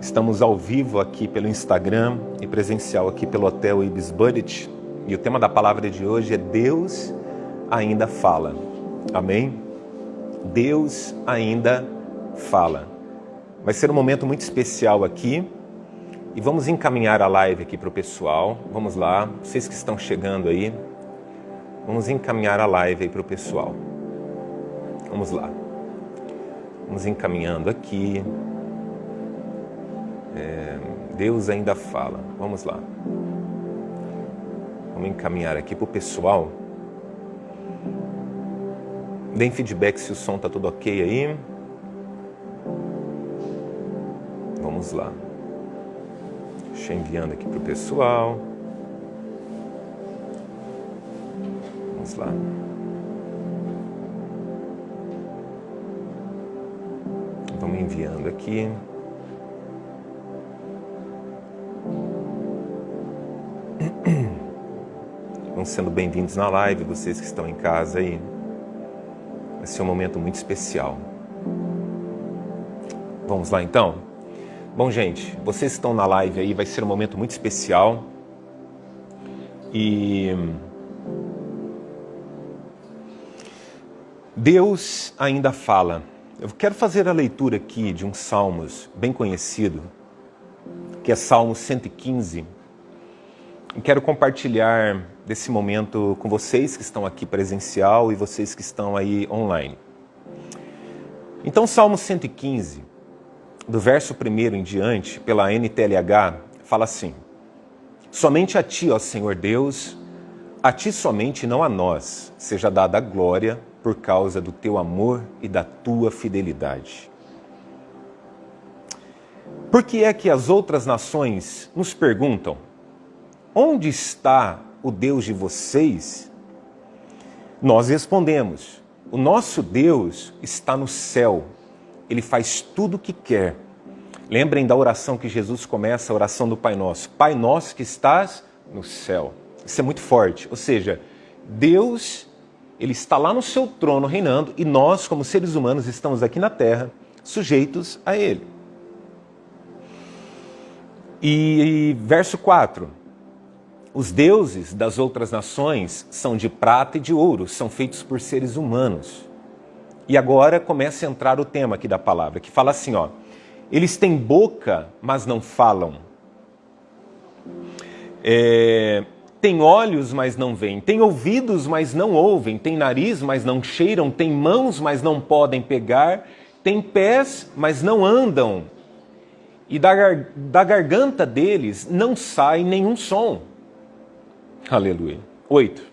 Estamos ao vivo aqui pelo Instagram e presencial aqui pelo Hotel Ibis Budget. E o tema da palavra de hoje é Deus ainda fala. Amém? Deus ainda fala. Vai ser um momento muito especial aqui. E vamos encaminhar a live aqui para o pessoal. Vamos lá, vocês que estão chegando aí. Vamos encaminhar a live aí para o pessoal. Vamos lá. Vamos encaminhando aqui. Deus ainda fala. Vamos lá. Vamos encaminhar aqui para o pessoal. Deem feedback se o som está tudo ok aí. Vamos lá. Deixa eu enviando aqui para o pessoal. Vamos lá. Vamos enviando aqui. Vão sendo bem-vindos na live, vocês que estão em casa aí. Vai ser um momento muito especial. Vamos lá então? Bom, gente, vocês que estão na live aí, vai ser um momento muito especial. E Deus ainda fala. Eu quero fazer a leitura aqui de um Salmos bem conhecido, que é Salmo 115. E quero compartilhar desse momento com vocês que estão aqui presencial e vocês que estão aí online. Então, Salmo 115, do verso 1 em diante, pela NTLH, fala assim: somente a ti, ó Senhor Deus, a ti somente, não a nós, seja dada a glória por causa do teu amor e da tua fidelidade. Por que é que as outras nações nos perguntam: onde está o Deus de vocês? Nós respondemos: o nosso Deus está no céu. Ele faz tudo o que quer. Lembrem da oração que Jesus começa, a oração do Pai Nosso. Pai nosso que estás no céu. Isso é muito forte. Ou seja, Deus, Ele está lá no seu trono reinando e nós, como seres humanos, estamos aqui na terra, sujeitos a Ele. E verso 4. Os deuses das outras nações são de prata e de ouro, são feitos por seres humanos. E agora começa a entrar o tema aqui da palavra, que fala assim, ó: eles têm boca, mas não falam. Têm olhos, mas não veem. Têm ouvidos, mas não ouvem. Têm nariz, mas não cheiram. Têm mãos, mas não podem pegar. Têm pés, mas não andam. E da garganta deles não sai nenhum som. Aleluia. 8.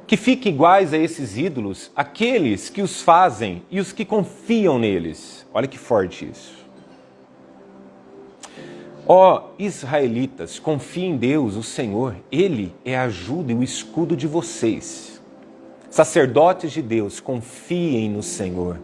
Que fiquem iguais a esses ídolos aqueles que os fazem e os que confiam neles. Olha que forte isso. Ó israelitas, confiem em Deus, o Senhor. Ele é a ajuda e o escudo de vocês. Sacerdotes de Deus, confiem no Senhor.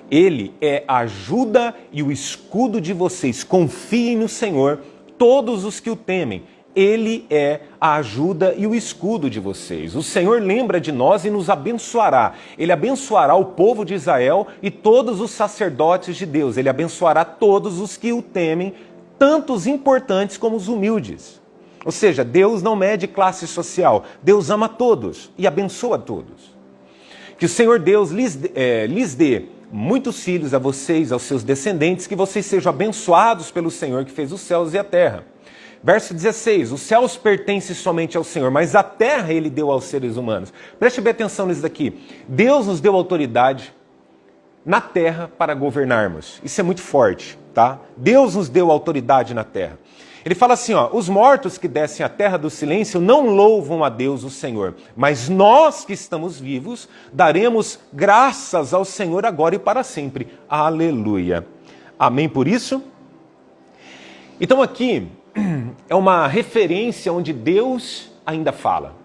Ele é a ajuda e o escudo de vocês. Confiem no Senhor, todos os que o temem. Ele é a ajuda e o escudo de vocês. O Senhor lembra de nós e nos abençoará. Ele abençoará o povo de Israel e todos os sacerdotes de Deus. Ele abençoará todos os que o temem, tanto os importantes como os humildes. Ou seja, Deus não mede classe social. Deus ama todos e abençoa todos. Que o Senhor Deus lhes dê muitos filhos a vocês, aos seus descendentes, que vocês sejam abençoados pelo Senhor que fez os céus e a terra. Verso 16, os céus pertencem somente ao Senhor, mas a terra Ele deu aos seres humanos. Preste bem atenção nisso daqui. Deus nos deu autoridade na terra para governarmos. Isso é muito forte, tá? Deus nos deu autoridade na terra. Ele fala assim, ó: os mortos que descem à terra do silêncio não louvam a Deus o Senhor, mas nós que estamos vivos daremos graças ao Senhor agora e para sempre. Aleluia. Amém por isso? Então aqui é uma referência onde Deus ainda fala.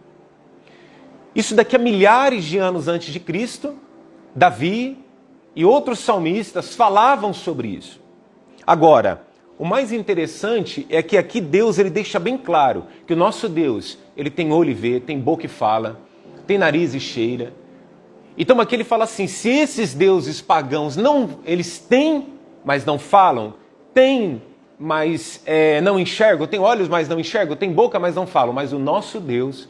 Isso daqui a milhares de anos antes de Cristo, Davi e outros salmistas falavam sobre isso. Agora, o mais interessante é que aqui Deus ele deixa bem claro que o nosso Deus, ele tem olho e vê, tem boca e fala, tem nariz e cheira. Então aqui ele fala assim, se esses deuses pagãos eles têm, mas não falam, tem, mas não enxergo, tem olhos, mas não enxergo, tem boca, mas não falo. Mas o nosso Deus,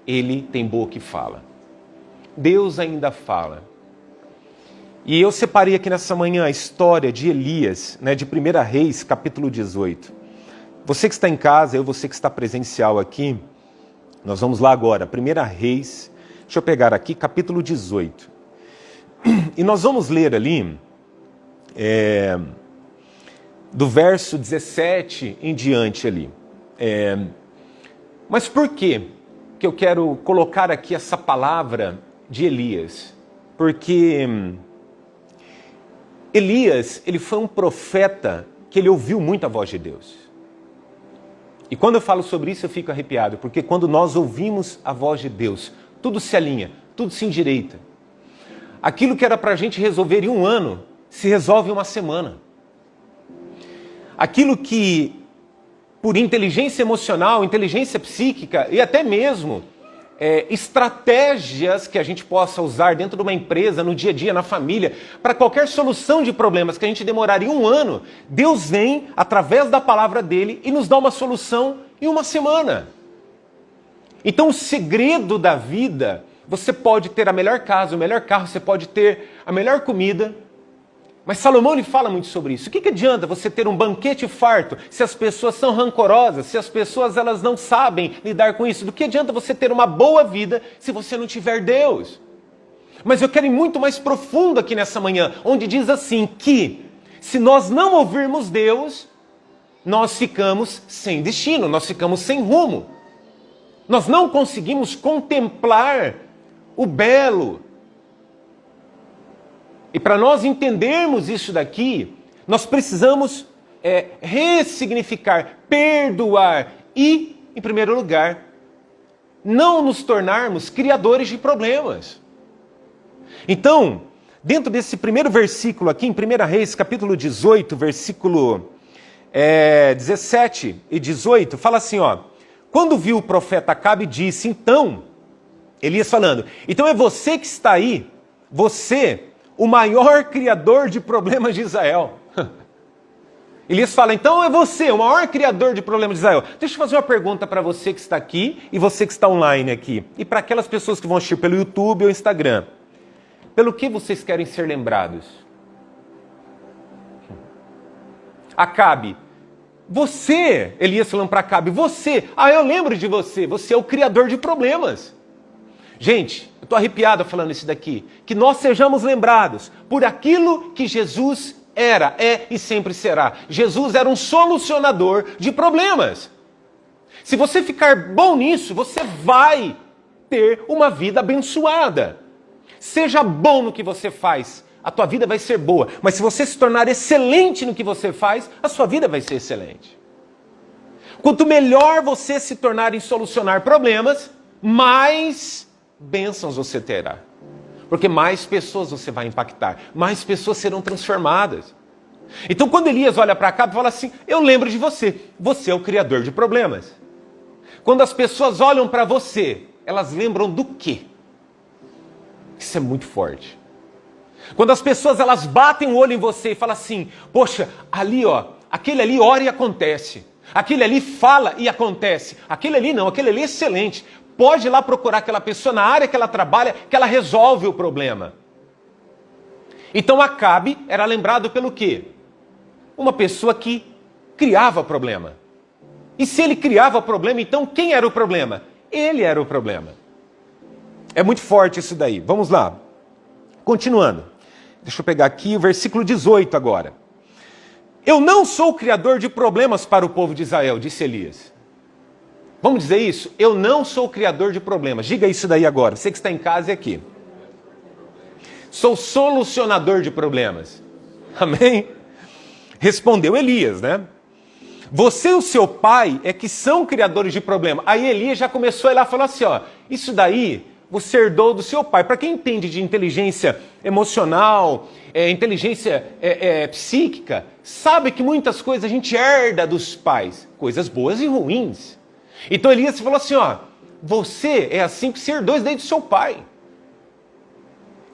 ele tem boca e fala. Deus ainda fala. E eu separei aqui nessa manhã a história de Elias, né, de 1 Reis, capítulo 18. Você que está em casa, você que está presencial aqui, nós vamos lá agora, 1 Reis, deixa eu pegar aqui, capítulo 18. E nós vamos ler ali, do verso 17 em diante ali. Mas por que eu quero colocar aqui essa palavra de Elias? Porque Elias, ele foi um profeta que ele ouviu muito a voz de Deus. E quando eu falo sobre isso eu fico arrepiado, porque quando nós ouvimos a voz de Deus, tudo se alinha, tudo se endireita. Aquilo que era para a gente resolver em um ano, se resolve em uma semana. Aquilo que, por inteligência emocional, inteligência psíquica e até mesmo estratégias que a gente possa usar dentro de uma empresa, no dia a dia, na família, para qualquer solução de problemas que a gente demoraria um ano, Deus vem, através da palavra dele, e nos dá uma solução em uma semana. Então o segredo da vida, você pode ter a melhor casa, o melhor carro, você pode ter a melhor comida, mas Salomão ele fala muito sobre isso. O que adianta você ter um banquete farto se as pessoas são rancorosas, se as pessoas elas não sabem lidar com isso? Do que adianta você ter uma boa vida se você não tiver Deus? Mas eu quero ir muito mais profundo aqui nessa manhã, onde diz assim que se nós não ouvirmos Deus, nós ficamos sem destino, nós ficamos sem rumo. Nós não conseguimos contemplar o belo. E para nós entendermos isso daqui, nós precisamos ressignificar, perdoar e, em primeiro lugar, não nos tornarmos criadores de problemas. Então, dentro desse primeiro versículo aqui, em 1 Reis, capítulo 18, versículo 17 e 18, fala assim, ó. Quando viu o profeta Acabe, disse, então, Elias falando, então é você que está aí, você, o maior criador de problemas de Israel. Elias fala, então é você, o maior criador de problemas de Israel. Deixa eu fazer uma pergunta para você que está aqui e você que está online aqui. E para aquelas pessoas que vão assistir pelo YouTube ou Instagram. Pelo que vocês querem ser lembrados? Acabe. Você, Elias falando para Acabe, você, eu lembro de você, você é o criador de problemas. Gente, eu estou arrepiado falando isso daqui, que nós sejamos lembrados por aquilo que Jesus era, é e sempre será. Jesus era um solucionador de problemas. Se você ficar bom nisso, você vai ter uma vida abençoada. Seja bom no que você faz, a tua vida vai ser boa. Mas se você se tornar excelente no que você faz, a sua vida vai ser excelente. Quanto melhor você se tornar em solucionar problemas, mais bênçãos você terá. Porque mais pessoas você vai impactar, mais pessoas serão transformadas. Então quando Elias olha para cá e fala assim, eu lembro de você, você é o criador de problemas. Quando as pessoas olham para você, elas lembram do quê? Isso é muito forte. Quando as pessoas elas batem o olho em você e falam assim, poxa, ali aquele ali ora e acontece. Aquele ali fala e acontece. Aquele ali não, aquele ali é excelente. Pode ir lá procurar aquela pessoa na área que ela trabalha, que ela resolve o problema. Então Acabe era lembrado pelo quê? Uma pessoa que criava problema. E se ele criava problema, então quem era o problema? Ele era o problema. É muito forte isso daí. Vamos lá. Continuando. Deixa eu pegar aqui o versículo 18 agora. Eu não sou o criador de problemas para o povo de Israel, disse Elias. Vamos dizer isso? Eu não sou o criador de problemas. Diga isso daí agora. Você que está em casa e aqui. Sou solucionador de problemas. Amém? Respondeu Elias, né? Você e o seu pai é que são criadores de problemas. Aí Elias já começou a ir lá e falou assim, isso daí você herdou do seu pai. Para quem entende de inteligência emocional, inteligência psíquica, sabe que muitas coisas a gente herda dos pais. Coisas boas e ruins. Então Elias falou assim, você é assim que você herdou isso daí do seu pai.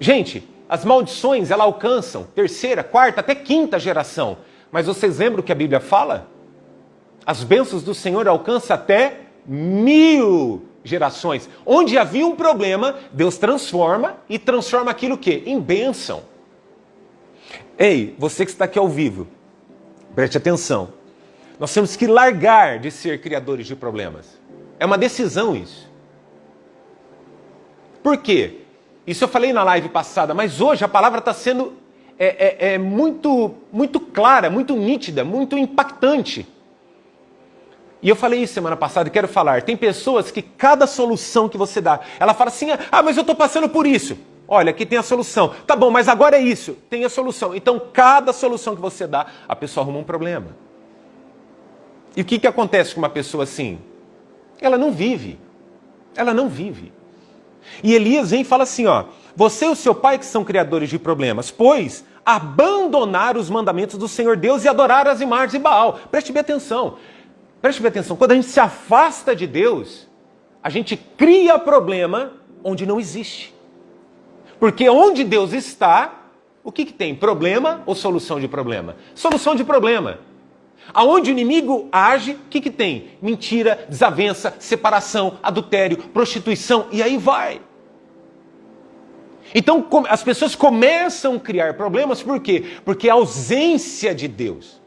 Gente, as maldições, elas alcançam terceira, quarta, até quinta geração. Mas vocês lembram o que a Bíblia fala? As bênçãos do Senhor alcançam até 1000 gerações. Onde havia um problema, Deus transforma e transforma aquilo o quê? Em bênção. Ei, você que está aqui ao vivo, preste atenção. Nós temos que largar de ser criadores de problemas. É uma decisão isso. Por quê? Isso eu falei na live passada, mas hoje a palavra está sendo muito clara, muito nítida, muito impactante. E eu falei isso semana passada e quero falar. Tem pessoas que cada solução que você dá, ela fala assim, mas eu estou passando por isso. Olha, aqui tem a solução. Tá bom, mas agora é isso. Tem a solução. Então, cada solução que você dá, a pessoa arruma um problema. E o que acontece com uma pessoa assim? Ela não vive. Ela não vive. E Elias vem e fala assim, você e o seu pai que são criadores de problemas, pois abandonaram os mandamentos do Senhor Deus e adoraram as imagens de Baal. Preste bem atenção. Preste bem atenção. Quando a gente se afasta de Deus, a gente cria problema onde não existe. Porque onde Deus está, o que tem? Problema ou solução de problema? Solução de problema. Aonde o inimigo age, o que tem? Mentira, desavença, separação, adultério, prostituição, e aí vai. Então as pessoas começam a criar problemas, por quê? Porque a ausência de Deus.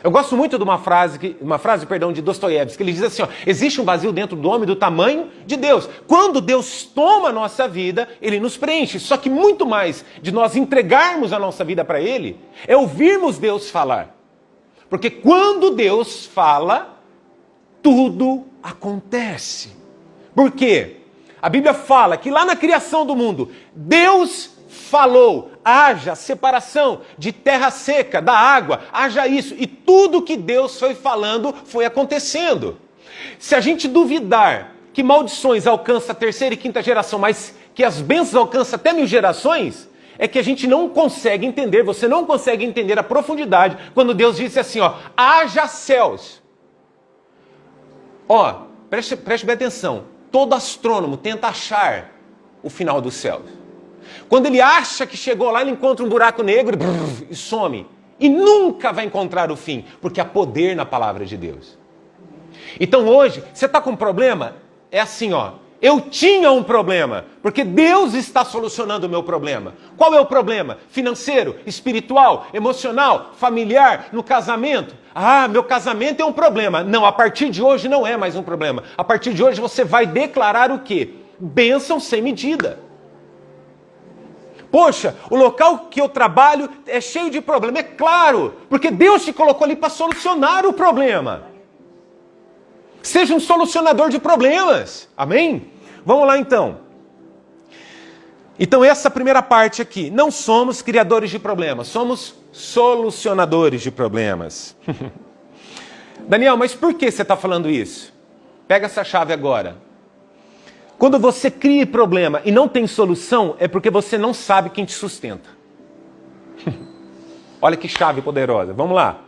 Eu gosto muito de uma frase de Dostoiévski, que ele diz assim, existe um vazio dentro do homem do tamanho de Deus. Quando Deus toma a nossa vida, Ele nos preenche. Só que muito mais de nós entregarmos a nossa vida para Ele, é ouvirmos Deus falar. Porque quando Deus fala, tudo acontece. Por quê? A Bíblia fala que lá na criação do mundo, Deus falou, haja separação de terra seca, da água, haja isso. E tudo que Deus foi falando foi acontecendo. Se a gente duvidar que maldições alcançam a terceira e quinta geração, mas que as bênçãos alcançam até 1000 gerações, é que a gente não consegue entender, você não consegue entender a profundidade quando Deus disse assim, haja céus. Preste bem atenção, todo astrônomo tenta achar o final dos céus. Quando ele acha que chegou lá, ele encontra um buraco negro e some. E nunca vai encontrar o fim, porque há poder na palavra de Deus. Então hoje, você está com um problema? É assim, eu tinha um problema, porque Deus está solucionando o meu problema. Qual é o problema? Financeiro, espiritual, emocional, familiar, no casamento? Meu casamento é um problema. Não, a partir de hoje não é mais um problema. A partir de hoje você vai declarar o quê? Bênção sem medida. Poxa, o local que eu trabalho é cheio de problema. É claro, porque Deus te colocou ali para solucionar o problema. Seja um solucionador de problemas. Amém? Vamos lá então. Então essa primeira parte aqui. Não somos criadores de problemas, somos solucionadores de problemas. Daniel, mas por que você está falando isso? Pega essa chave agora. Quando você cria problema e não tem solução, é porque você não sabe quem te sustenta. Olha que chave poderosa. Vamos lá.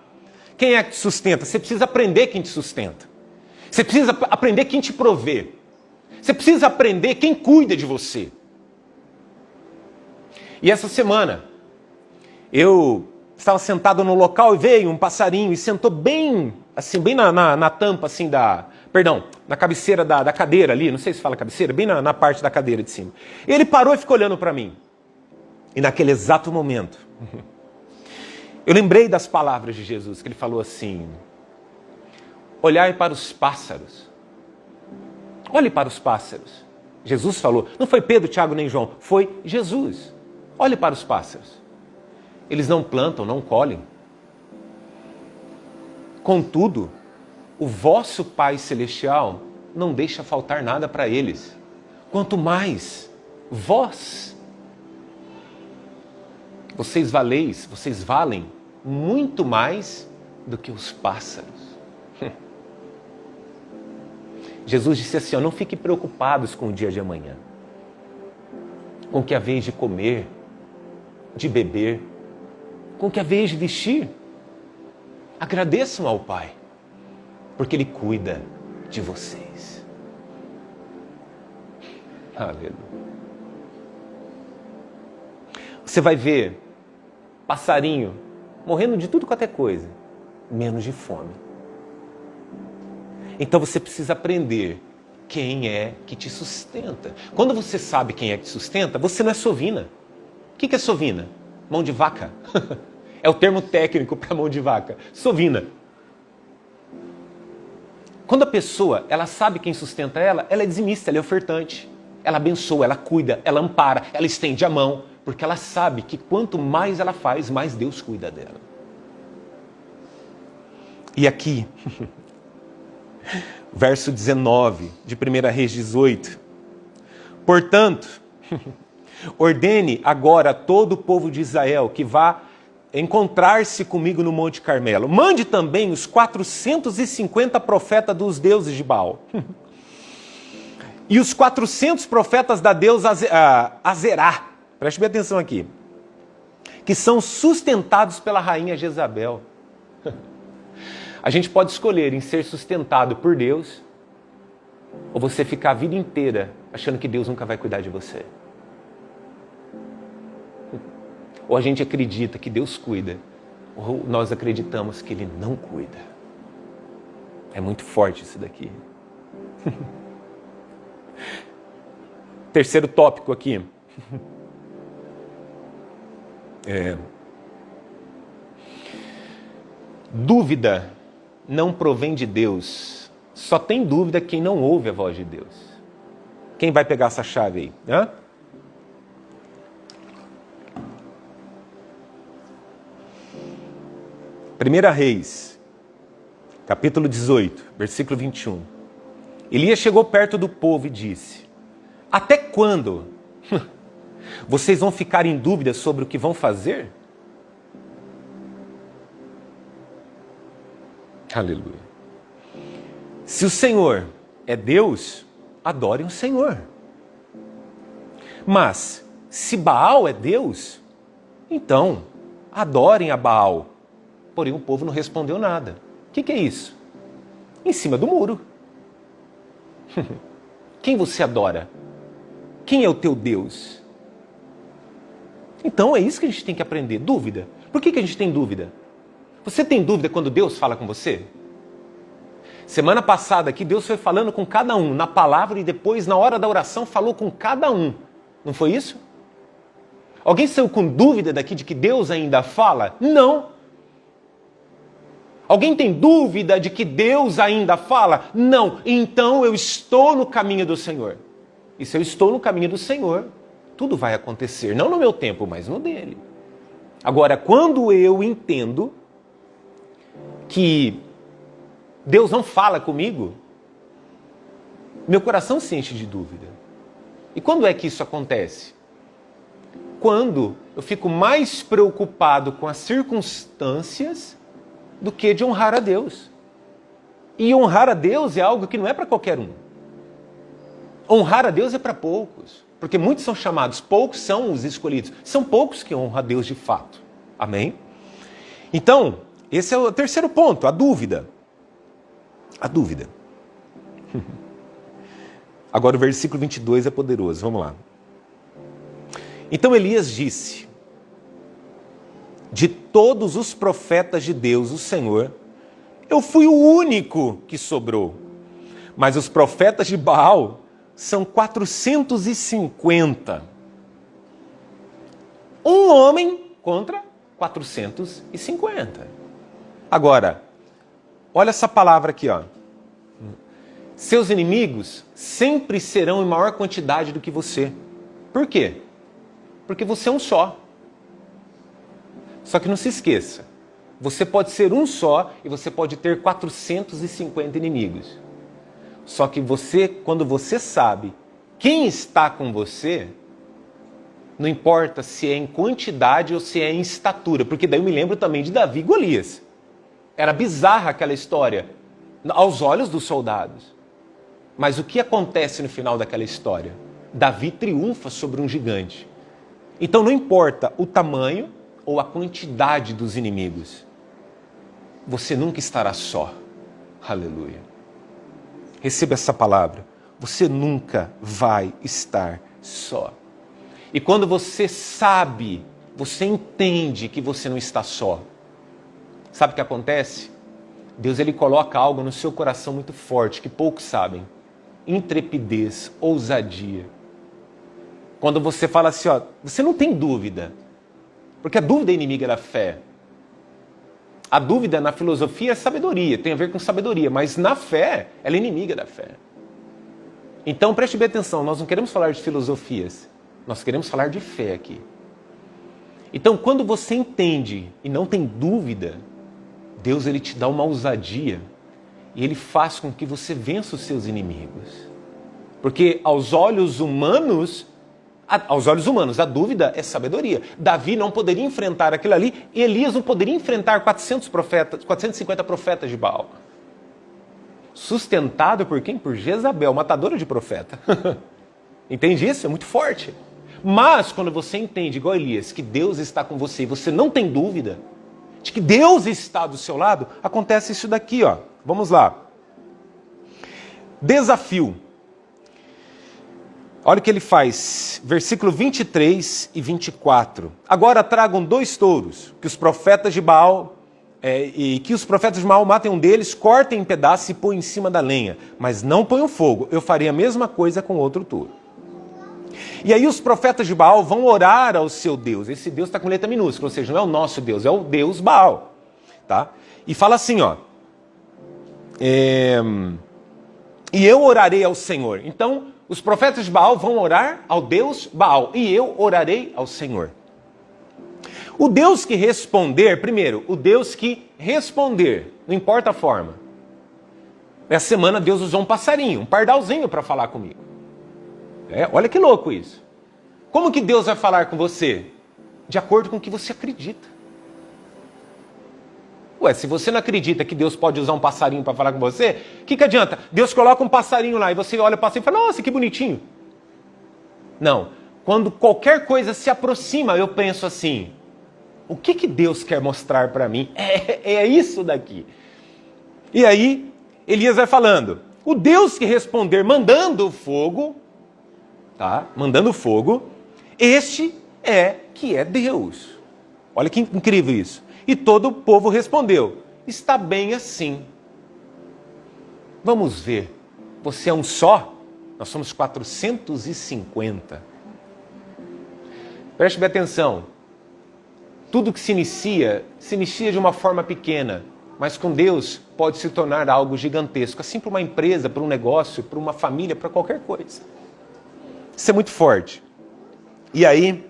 Quem é que te sustenta? Você precisa aprender quem te sustenta. Você precisa aprender quem te provê. Você precisa aprender quem cuida de você. E essa semana, eu estava sentado no local e veio um passarinho e sentou bem, assim, bem na tampa, assim, na cabeceira da cadeira ali, não sei se fala cabeceira, bem na parte da cadeira de cima. Ele parou e ficou olhando para mim. E naquele exato momento, eu lembrei das palavras de Jesus, que ele falou assim, olhai para os pássaros. Olhe para os pássaros. Jesus falou, não foi Pedro, Tiago nem João, foi Jesus. Olhe para os pássaros. Eles não plantam, não colhem. Contudo, o vosso Pai Celestial não deixa faltar nada para eles. Quanto mais vós, vocês valem muito mais do que os pássaros. Jesus disse assim, não fiquem preocupados com o dia de amanhã, com o que haveis de comer, de beber, com o que haveis de vestir. Agradeçam ao Pai, porque Ele cuida de vocês. Aleluia. Você vai ver passarinho morrendo de tudo quanto é coisa, menos de fome. Então você precisa aprender quem é que te sustenta. Quando você sabe quem é que te sustenta, você não é sovina. O que é sovina? Mão de vaca. É o termo técnico para mão de vaca. Sovina. Quando a pessoa, ela sabe quem sustenta ela é dizimista, ela é ofertante. Ela abençoa, ela cuida, ela ampara, ela estende a mão, porque ela sabe que quanto mais ela faz, mais Deus cuida dela. E aqui, verso 19 de 1 Reis 18. Portanto, ordene agora a todo o povo de Israel que vá encontrar-se comigo no Monte Carmelo. Mande também os 450 profetas dos deuses de Baal. E os 400 profetas da deusa Azerá. Preste bem atenção aqui. Que são sustentados pela rainha Jezabel. A gente pode escolher em ser sustentado por Deus ou você ficar a vida inteira achando que Deus nunca vai cuidar de você. Ou a gente acredita que Deus cuida, ou nós acreditamos que Ele não cuida. É muito forte isso daqui. Terceiro tópico aqui. Dúvida não provém de Deus. Só tem dúvida quem não ouve a voz de Deus. Quem vai pegar essa chave aí? Hã? Primeira Reis, capítulo 18, versículo 21. Elias chegou perto do povo e disse: até quando vocês vão ficar em dúvida sobre o que vão fazer? Aleluia. Se o Senhor é Deus, adorem o Senhor. Mas, se Baal é Deus, então adorem a Baal. Porém, o povo não respondeu nada. O que é isso? Em cima do muro. Quem você adora? Quem é o teu Deus? Então é isso que a gente tem que aprender. Dúvida. Por que a gente tem dúvida? Você tem dúvida quando Deus fala com você? Semana passada aqui Deus foi falando com cada um na palavra e depois na hora da oração falou com cada um. Não foi isso? Alguém saiu com dúvida daqui de que Deus ainda fala? Não. Alguém tem dúvida de que Deus ainda fala? Não. Então eu estou no caminho do Senhor. E se eu estou no caminho do Senhor, tudo vai acontecer. Não no meu tempo, mas no dele. Agora, quando eu entendo que Deus não fala comigo, meu coração se enche de dúvida. E quando é que isso acontece? Quando eu fico mais preocupado com as circunstâncias do que de honrar a Deus. E honrar a Deus é algo que não é para qualquer um. Honrar a Deus é para poucos. Porque muitos são chamados, poucos são os escolhidos. São poucos que honram a Deus de fato. Amém? Então, esse é o terceiro ponto, a dúvida. A dúvida. Agora o versículo 22 é poderoso, vamos lá. Então Elias disse: de todos os profetas de Deus, o Senhor, eu fui o único que sobrou. Mas os profetas de Baal são 450. Um homem contra 450. Agora, olha essa palavra aqui, ó. Seus inimigos sempre serão em maior quantidade do que você. Por quê? Porque você é um só. Só que não se esqueça, você pode ser um só e você pode ter 450 inimigos. Só que você, quando você sabe quem está com você, não importa se é em quantidade ou se é em estatura, porque daí eu me lembro também de Davi e Golias. Era bizarra aquela história, aos olhos dos soldados. Mas o que acontece no final daquela história? Davi triunfa sobre um gigante. Então não importa o tamanho ou a quantidade dos inimigos, você nunca estará só. Aleluia. Receba essa palavra. Você nunca vai estar só. E quando você sabe, você entende que você não está só, Sabe o que acontece? Deus ele coloca algo no seu coração muito forte, que poucos sabem. Intrepidez, ousadia. Quando você fala assim, ó, você não tem dúvida, porque a dúvida é inimiga da fé. A dúvida na filosofia é sabedoria, tem a ver com sabedoria, mas na fé, ela é inimiga da fé. Então preste bem atenção, nós não queremos falar de filosofias, nós queremos falar de fé aqui. Então quando você entende e não tem dúvida, Deus ele te dá uma ousadia e ele faz com que você vença os seus inimigos. Porque aos olhos humanos, a dúvida é sabedoria. Davi não poderia enfrentar aquilo ali e Elias não poderia enfrentar 450 profetas de Baal. Sustentado por quem? Por Jezabel, matadora de profeta. Entende isso? É muito forte. Mas quando você entende, igual Elias, que Deus está com você e você não tem dúvida de que Deus está do seu lado, acontece isso daqui, ó. Vamos lá. Desafio. Olha o que ele faz, versículo 23 e 24. Agora tragam 2 touros, que os profetas de Baal, matem um deles, cortem em pedaços e põem em cima da lenha, mas não ponham fogo. Eu farei a mesma coisa com outro touro. E aí os profetas de Baal vão orar ao seu Deus. Esse Deus está com letra minúscula, ou seja, não é o nosso Deus, é o Deus Baal. Tá? E fala assim, ó. E eu orarei ao Senhor. Então, os profetas de Baal vão orar ao Deus Baal. E eu orarei ao Senhor. O Deus que responder, primeiro, o Deus que responder, não importa a forma. Essa semana Deus usou um passarinho, um pardalzinho para falar comigo. Olha que louco isso. Como que Deus vai falar com você? De acordo com o que você acredita. Se você não acredita que Deus pode usar um passarinho para falar com você, o que adianta? Deus coloca um passarinho lá e você olha o passarinho e fala, nossa, que bonitinho. Não. Quando qualquer coisa se aproxima, eu penso assim, o que Deus quer mostrar para mim? É isso daqui. E aí, Elias vai falando, o Deus que responder mandando fogo, tá? Mandando fogo, este que é Deus. Olha que incrível isso. E todo o povo respondeu, está bem assim. Vamos ver, você é um só? Nós somos 450. Preste bem atenção. Tudo que se inicia de uma forma pequena, mas com Deus pode se tornar algo gigantesco. Assim para uma empresa, para um negócio, para uma família, para qualquer coisa. Isso é muito forte. E aí,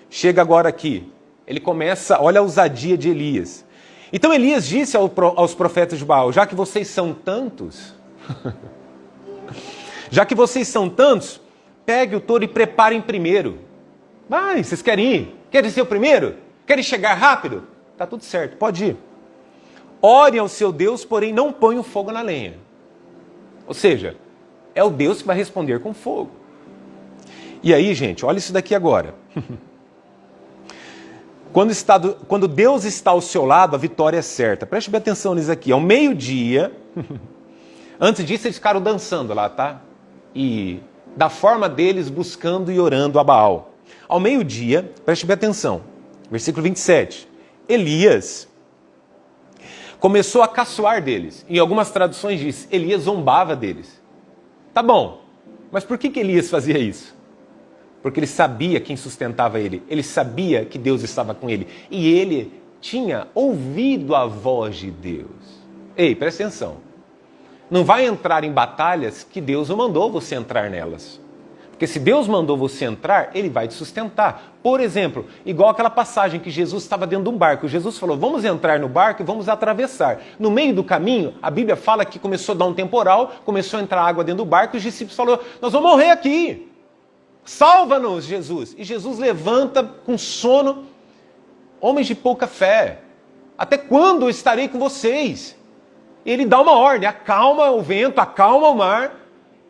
chega agora aqui. Ele começa, olha a ousadia de Elias. Então Elias disse aos profetas de Baal, já que vocês são tantos, pegue o touro e preparem primeiro. Vai, vocês querem ir? Querem ser o primeiro? Querem chegar rápido? Tá tudo certo, pode ir. Orem ao seu Deus, porém não ponham fogo na lenha. Ou seja, é o Deus que vai responder com fogo. E aí, gente, olha isso daqui agora. Quando Deus está ao seu lado, a vitória é certa. Preste bem atenção nisso aqui. Ao meio-dia, antes disso eles ficaram dançando lá, tá? E da forma deles, buscando e orando a Baal. Ao meio-dia, preste bem atenção, versículo 27. Elias começou a caçoar deles. Em algumas traduções diz, Elias zombava deles. Tá bom, mas por que Elias fazia isso? Porque ele sabia quem sustentava ele. Ele sabia que Deus estava com ele. E ele tinha ouvido a voz de Deus. Ei, presta atenção. Não vai entrar em batalhas que Deus não mandou você entrar nelas. Porque se Deus mandou você entrar, ele vai te sustentar. Por exemplo, igual aquela passagem que Jesus estava dentro de um barco. Jesus falou, vamos entrar no barco e vamos atravessar. No meio do caminho, a Bíblia fala que começou a dar um temporal, começou a entrar água dentro do barco e os discípulos falaram, nós vamos morrer aqui. Salva-nos, Jesus. E Jesus levanta com sono. Homens de pouca fé. Até quando eu estarei com vocês? E ele dá uma ordem. Acalma o vento, acalma o mar.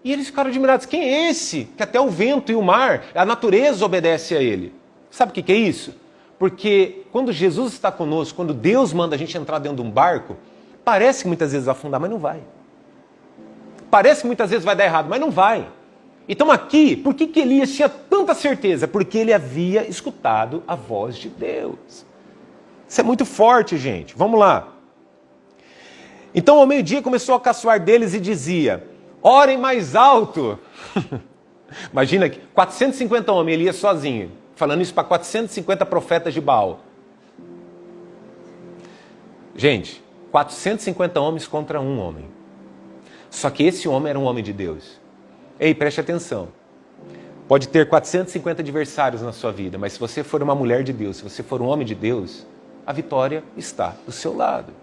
E eles ficaram admirados. Quem é esse? Que até o vento e o mar, a natureza obedece a ele. Sabe o que é isso? Porque quando Jesus está conosco, quando Deus manda a gente entrar dentro de um barco, parece que muitas vezes vai afundar, mas não vai. Parece que muitas vezes vai dar errado, mas não vai. Então aqui, por que Elias tinha tanta certeza? Porque ele havia escutado a voz de Deus. Isso é muito forte, gente. Vamos lá. Então, ao meio-dia, começou a caçoar deles e dizia: orem mais alto. Imagina que 450 homens, ele ia sozinho, falando isso para 450 profetas de Baal. Gente, 450 homens contra um homem. Só que esse homem era um homem de Deus. Ei, preste atenção. Pode ter 450 adversários na sua vida, mas se você for uma mulher de Deus, se você for um homem de Deus, a vitória está do seu lado.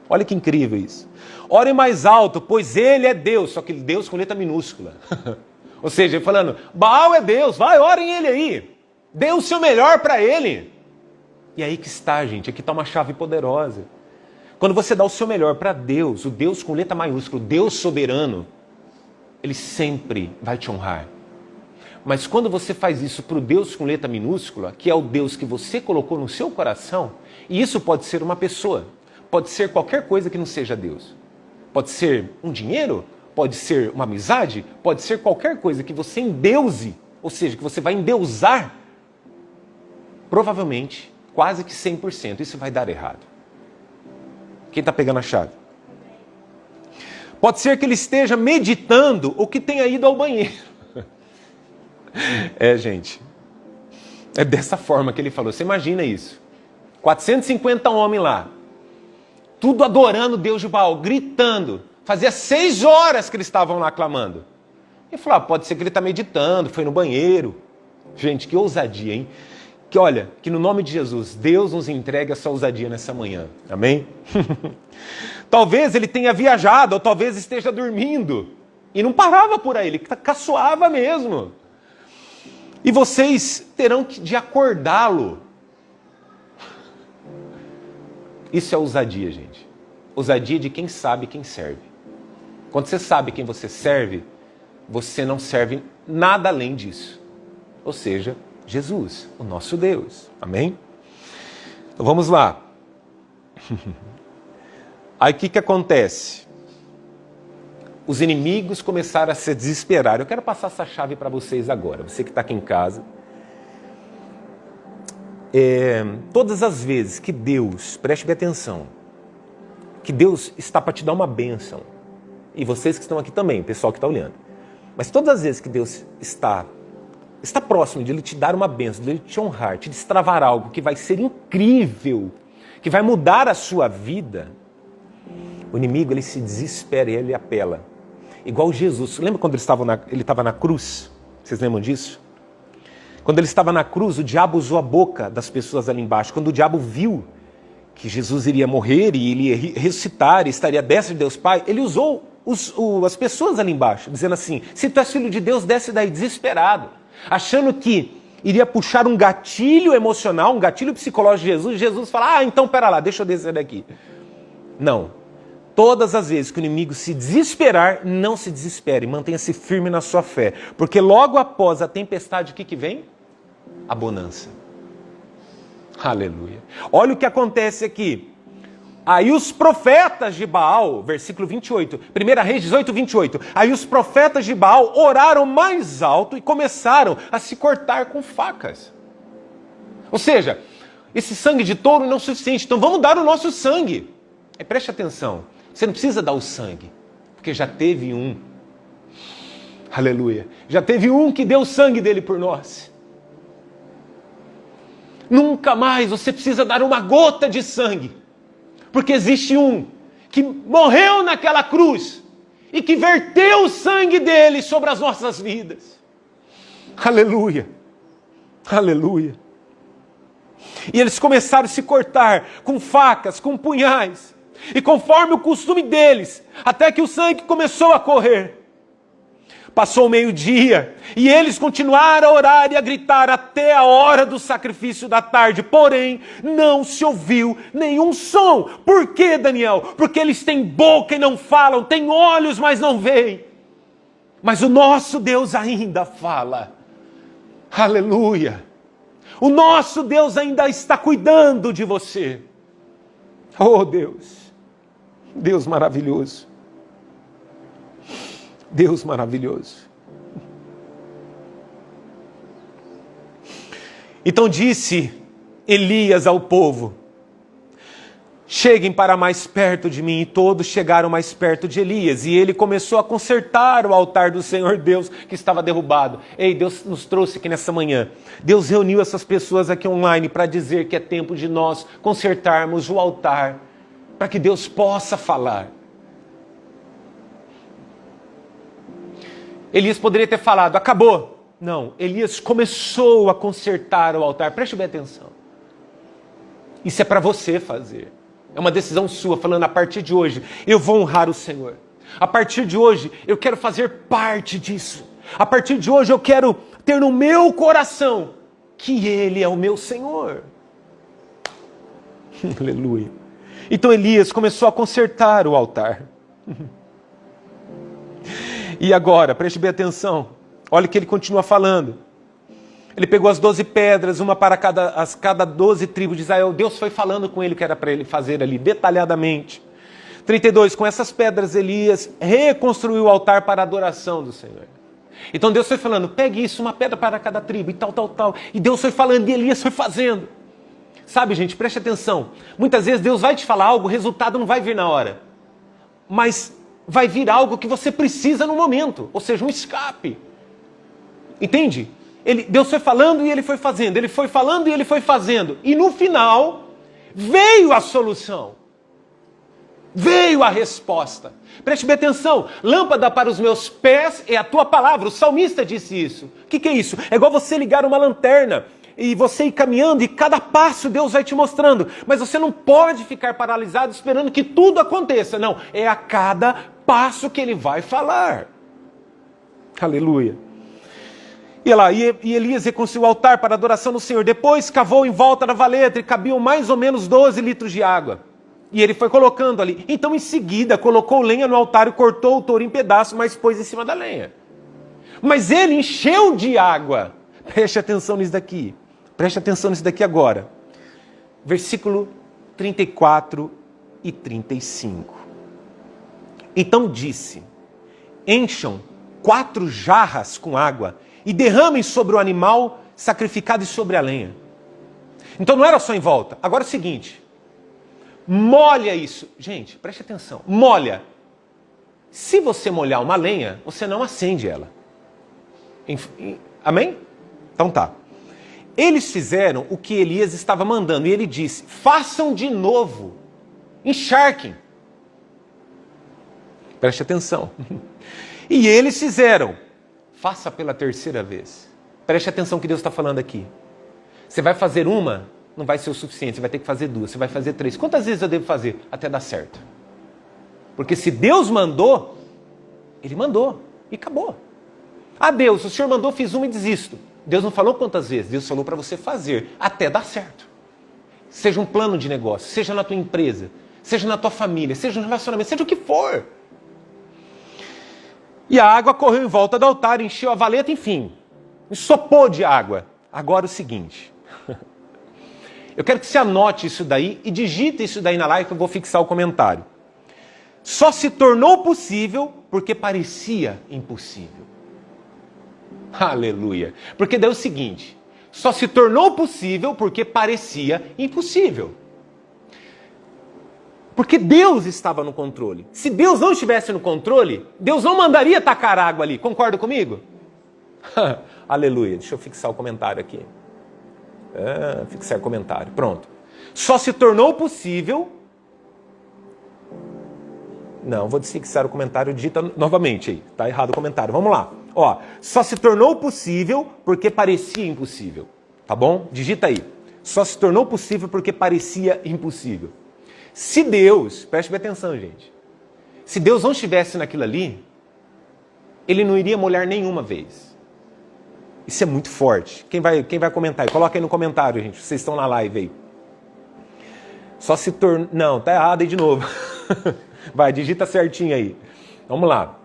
Olha que incrível isso. Orem mais alto, pois ele é Deus, só que Deus com letra minúscula. Ou seja, ele falando, Baal é Deus, vai, orem ele aí. Dê o seu melhor para ele. E aí que está, gente, aqui está uma chave poderosa. Quando você dá o seu melhor para Deus, o Deus com letra maiúscula, o Deus soberano, ele sempre vai te honrar. Mas quando você faz isso para o Deus com letra minúscula, que é o Deus que você colocou no seu coração, e isso pode ser uma pessoa, pode ser qualquer coisa que não seja Deus. Pode ser um dinheiro, pode ser uma amizade, pode ser qualquer coisa que você endeuse, ou seja, que você vai endeusar, provavelmente, quase que 100%, isso vai dar errado. Quem está pegando a chave? Pode ser que ele esteja meditando ou que tenha ido ao banheiro. Gente, é dessa forma que ele falou. Você imagina isso. 450 homens lá, tudo adorando o Deus de Baal, gritando. Fazia 6 horas que eles estavam lá clamando. Ele falou, pode ser que ele está meditando, foi no banheiro. Gente, que ousadia, hein? Que olha, que no nome de Jesus, Deus nos entregue essa ousadia nessa manhã. Amém? Talvez ele tenha viajado, ou talvez esteja dormindo. E não parava por aí, ele caçoava mesmo. E vocês terão de acordá-lo. Isso é ousadia, gente. Ousadia de quem sabe quem serve. Quando você sabe quem você serve, você não serve nada além disso. Ou seja, Jesus, o nosso Deus. Amém? Então vamos lá. Aí o que acontece? Os inimigos começaram a se desesperar. Eu quero passar essa chave para vocês agora. Você que está aqui em casa. Todas as vezes que Deus, preste bem atenção, que Deus está para te dar uma bênção, e vocês que estão aqui também, o pessoal que está olhando, mas todas as vezes que Deus está próximo de Ele te dar uma bênção, de Ele te honrar, te destravar algo que vai ser incrível, que vai mudar a sua vida, o inimigo ele se desespera e ele apela. Igual Jesus. Lembra quando ele estava na cruz? Vocês lembram disso? Quando ele estava na cruz, o diabo usou a boca das pessoas ali embaixo. Quando o diabo viu que Jesus iria morrer e ele ia ressuscitar e estaria à destra de Deus Pai, ele usou as pessoas ali embaixo, dizendo assim, se tu és filho de Deus, desce daí, desesperado. Achando que iria puxar um gatilho emocional, um gatilho psicológico de Jesus, e Jesus fala, então pera lá, deixa eu descer daqui. Não. Todas as vezes que o inimigo se desesperar, não se desespere, mantenha-se firme na sua fé. Porque logo após a tempestade, o que vem? A bonança. Aleluia. Olha o que acontece aqui. Aí os profetas de Baal, versículo 28, 1 Reis 18, 28. Aí os profetas de Baal oraram mais alto e começaram a se cortar com facas. Ou seja, esse sangue de touro não é suficiente, então vamos dar o nosso sangue. E preste atenção. Você não precisa dar o sangue, porque já teve um. Aleluia. Já teve um que deu o sangue dele por nós. Nunca mais você precisa dar uma gota de sangue, porque existe um que morreu naquela cruz e que verteu o sangue dele sobre as nossas vidas. Aleluia. Aleluia. E eles começaram a se cortar com facas, com punhais. E conforme o costume deles, até que o sangue começou a correr. Passou o meio-dia, e eles continuaram a orar e a gritar até a hora do sacrifício da tarde. Porém, não se ouviu nenhum som. Por quê, Daniel? Porque eles têm boca e não falam, têm olhos, mas não veem. Mas o nosso Deus ainda fala. Aleluia. O nosso Deus ainda está cuidando de você. Oh, Deus. Deus maravilhoso. Deus maravilhoso. Então disse Elias ao povo, cheguem para mais perto de mim. E todos chegaram mais perto de Elias. E ele começou a consertar o altar do Senhor Deus que estava derrubado. Ei, Deus nos trouxe aqui nessa manhã. Deus reuniu essas pessoas aqui online para dizer que é tempo de nós consertarmos o altar, para que Deus possa falar. Elias poderia ter falado, acabou. Não, Elias começou a consertar o altar. Preste bem atenção. Isso é para você fazer. É uma decisão sua, falando, a partir de hoje, eu vou honrar o Senhor. A partir de hoje, eu quero fazer parte disso. A partir de hoje, eu quero ter no meu coração que Ele é o meu Senhor. Aleluia. Então Elias começou a consertar o altar. E agora, preste bem atenção. Olha o que ele continua falando. Ele pegou as 12 pedras, uma para cada 12 tribos de Israel. Deus foi falando com ele o que era para ele fazer ali, detalhadamente. 32, com essas pedras Elias reconstruiu o altar para a adoração do Senhor. Então Deus foi falando, pegue isso, uma pedra para cada tribo e tal. E Deus foi falando e Elias foi fazendo. Sabe, gente, preste atenção. Muitas vezes Deus vai te falar algo, o resultado não vai vir na hora. Mas vai vir algo que você precisa no momento. Ou seja, um escape. Entende? Deus foi falando e Ele foi fazendo. Ele foi falando e Ele foi fazendo. E no final, veio a solução. Veio a resposta. Preste bem atenção. Lâmpada para os meus pés é a tua palavra. O salmista disse isso. O que é isso? É igual você ligar uma lanterna e você ir caminhando e cada passo Deus vai te mostrando. Mas você não pode ficar paralisado esperando que tudo aconteça. Não, é a cada passo que Ele vai falar. Aleluia. E Elias reconstruiu o altar para a adoração do Senhor. Depois cavou em volta da valeta e cabiam mais ou menos 12 litros de água. E ele foi colocando ali. Então em seguida colocou lenha no altar e cortou o touro em pedaços, mas pôs em cima da lenha. Mas ele encheu de água. Preste atenção nisso daqui. Preste atenção nisso daqui agora. Versículo 34 e 35. Então disse, encham 4 jarras com água e derramem sobre o animal sacrificado e sobre a lenha. Então não era só em volta. Agora é o seguinte, molha isso. Gente, preste atenção, molha. Se você molhar uma lenha, você não acende ela. Amém? Então tá. Eles fizeram o que Elias estava mandando e ele disse, façam de novo, encharquem. Preste atenção. E eles fizeram. Faça pela terceira vez. Preste atenção que Deus está falando aqui. Você vai fazer uma, não vai ser o suficiente. Você vai ter que fazer 2, você vai fazer 3. Quantas vezes eu devo fazer? Até dar certo. Porque se Deus mandou, Ele mandou. E acabou. Ah, Deus, o Senhor mandou, fiz uma e desisto. Deus não falou quantas vezes. Deus falou para você fazer. Até dar certo. Seja um plano de negócio, seja na tua empresa, seja na tua família, seja no relacionamento, seja o que for. E a água correu em volta do altar, encheu a valeta, enfim. Ensopou de água. Agora o seguinte. Eu quero que você anote isso daí e digite isso daí na live que eu vou fixar o comentário. Só se tornou possível porque parecia impossível. Aleluia. Porque daí é o seguinte. Só se tornou possível porque parecia impossível. Porque Deus estava no controle. Se Deus não estivesse no controle, Deus não mandaria tacar água ali. Concorda comigo? Aleluia. Deixa eu fixar o comentário aqui. Fixar comentário. Pronto. Só se tornou possível... Não, vou desfixar o comentário. Digita novamente aí. Está errado o comentário. Vamos lá. Ó, só se tornou possível porque parecia impossível. Tá bom? Digita aí. Só se tornou possível porque parecia impossível. Se Deus, preste bem atenção, gente. Se Deus não estivesse naquilo ali, Ele não iria molhar nenhuma vez. Isso é muito forte. Quem vai comentar? Coloca aí no comentário, gente. Vocês estão na live aí. Só se tornou... Não, tá errado aí de novo. Vai, digita certinho aí. Vamos lá.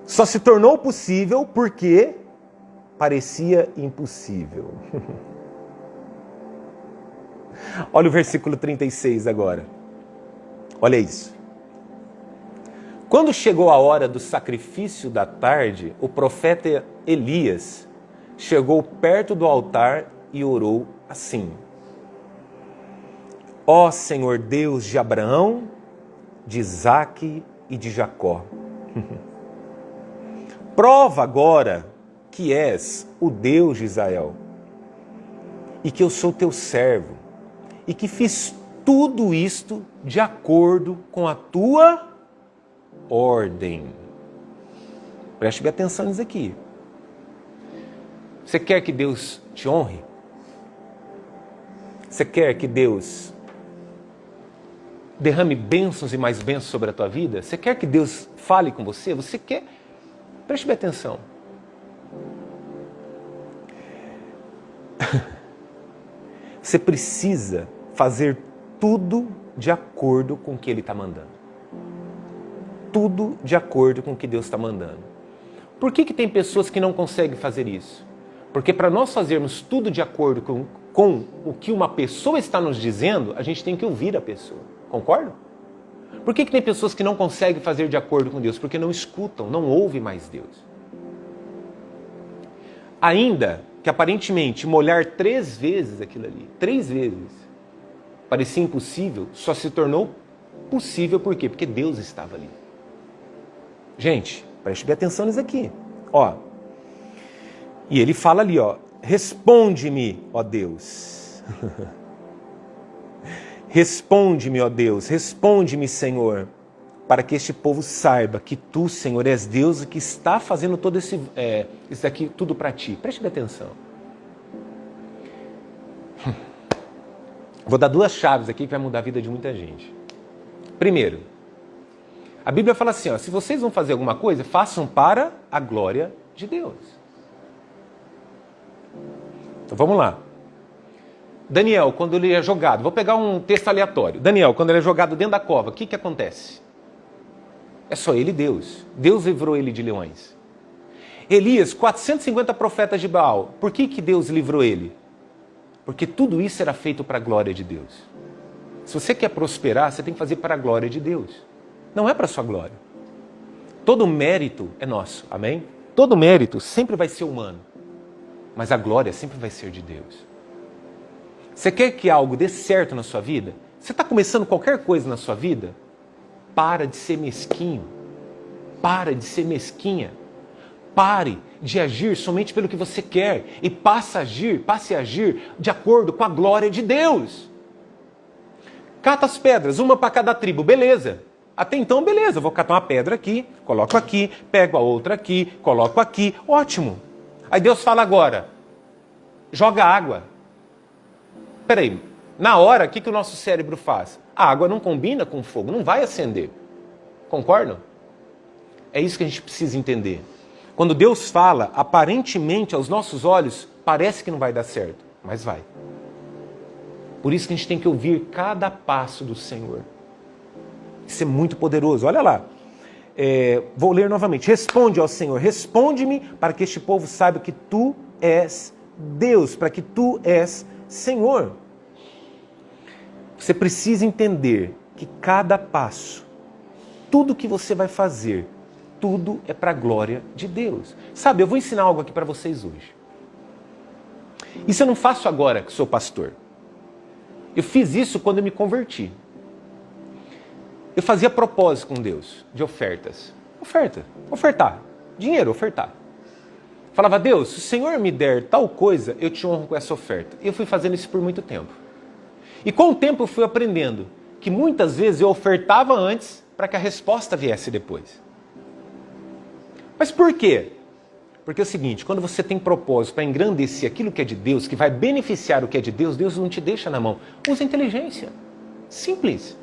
Só se tornou possível porque parecia impossível. Olha o versículo 36 agora. Olha isso. Quando chegou a hora do sacrifício da tarde, o profeta Elias chegou perto do altar e orou assim. Ó Senhor Deus de Abraão, de Isaque e de Jacó. Prova agora que és o Deus de Israel, e que eu sou teu servo, e que fiz tudo isto de acordo com a tua ordem. Preste bem atenção nisso aqui. Você quer que Deus te honre? Você quer que Deus derrame bênçãos e mais bênçãos sobre a tua vida? Você quer que Deus fale com você? Você quer? Preste bem atenção. Você precisa fazer tudo de acordo com o que Ele está mandando. Tudo de acordo com o que Deus está mandando. Por que tem pessoas que não conseguem fazer isso? Porque para nós fazermos tudo de acordo com o que uma pessoa está nos dizendo, a gente tem que ouvir a pessoa. Concorda? Por que tem pessoas que não conseguem fazer de acordo com Deus? Porque não escutam, não ouvem mais Deus. Ainda que aparentemente molhar 3 vezes aquilo ali, 3 vezes, parecia impossível, só se tornou possível por quê? Porque Deus estava ali. Gente, preste bem atenção nisso aqui. Ó, e ele fala ali, ó, responde-me, ó Deus. Responde-me, ó Deus, responde-me, Senhor, para que este povo saiba que tu, Senhor, és Deus e que está fazendo todo isso aqui tudo para ti. Preste bem atenção. Vou dar 2 chaves aqui que vai mudar a vida de muita gente. Primeiro, a Bíblia fala assim, ó, se vocês vão fazer alguma coisa, façam para a glória de Deus. Então vamos lá. Daniel, quando ele é jogado, vou pegar um texto aleatório. Daniel, quando ele é jogado dentro da cova, o que acontece? É só ele e Deus. Deus livrou ele de leões. Elias, 450 profetas de Baal. Por que Deus livrou ele? Porque tudo isso era feito para a glória de Deus. Se você quer prosperar, você tem que fazer para a glória de Deus. Não é para a sua glória. Todo mérito é nosso, amém? Todo mérito sempre vai ser humano. Mas a glória sempre vai ser de Deus. Você quer que algo dê certo na sua vida? Você está começando qualquer coisa na sua vida? Para de ser mesquinho. Para de ser mesquinha. Pare de agir somente pelo que você quer e passe a agir de acordo com a glória de Deus. Cata as pedras, uma para cada tribo, beleza. Até então, beleza, vou catar uma pedra aqui, coloco aqui, pego a outra aqui, coloco aqui, ótimo. Aí Deus fala agora, joga água. Peraí, na hora, o que o nosso cérebro faz? A água não combina com fogo, não vai acender. Concordam? É isso que a gente precisa entender. Quando Deus fala, aparentemente aos nossos olhos, parece que não vai dar certo, mas vai. Por isso que a gente tem que ouvir cada passo do Senhor. Isso é muito poderoso. Olha lá. Vou ler novamente. Responde ao Senhor, responde-me para que este povo saiba que tu és Deus, para que tu és Senhor. Você precisa entender que cada passo, tudo que você vai fazer, tudo é para a glória de Deus. Sabe, eu vou ensinar algo aqui para vocês hoje. Isso eu não faço agora que sou pastor. Eu fiz isso quando eu me converti. Eu fazia propósito com Deus, de ofertas. Ofertar. Dinheiro, ofertar. Falava, Deus, se o Senhor me der tal coisa, eu te honro com essa oferta. E eu fui fazendo isso por muito tempo. E com o tempo eu fui aprendendo que muitas vezes eu ofertava antes para que a resposta viesse depois. Mas por quê? Porque é o seguinte, quando você tem propósito para engrandecer aquilo que é de Deus, que vai beneficiar o que é de Deus, Deus não te deixa na mão. Usa inteligência. Simples.